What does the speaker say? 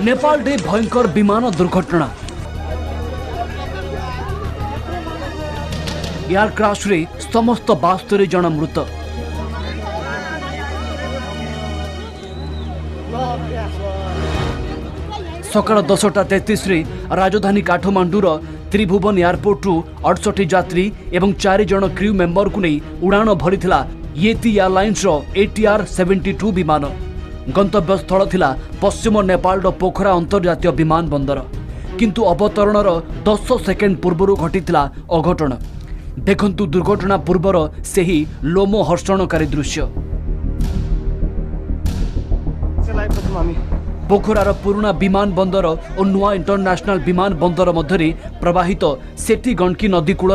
Nepal day भयंकर विमान दुर्घटना एयर क्रैश रे समस्त 72 जन मृत। सकाळ 10:33 रे राजधानी काठमांडूर त्रिभुवन एयरपोर्ट रु 68 यात्री एवं 4 जन क्रू मेंबर को नहीं उड़ाण भरीथिला येती एयरलाइंस रो ATR 72 विमान। गंतव्य स्थल थिला पश्चिम नेपाल पोखरा अंतर्जातीय विमान बंदर, किंतु अवतरणर 10 सेकेंड पूर्व घटिथिला अघटन। देखंतु दुर्घटना पूर्वर सेही लोमो हर्षणकारी दृश्य। पोखरार पुराना विमान बंदर और नुआ इंटरनेशनल विमान बंदर मध्य प्रवाहित सेठी गंडकी नदी कूल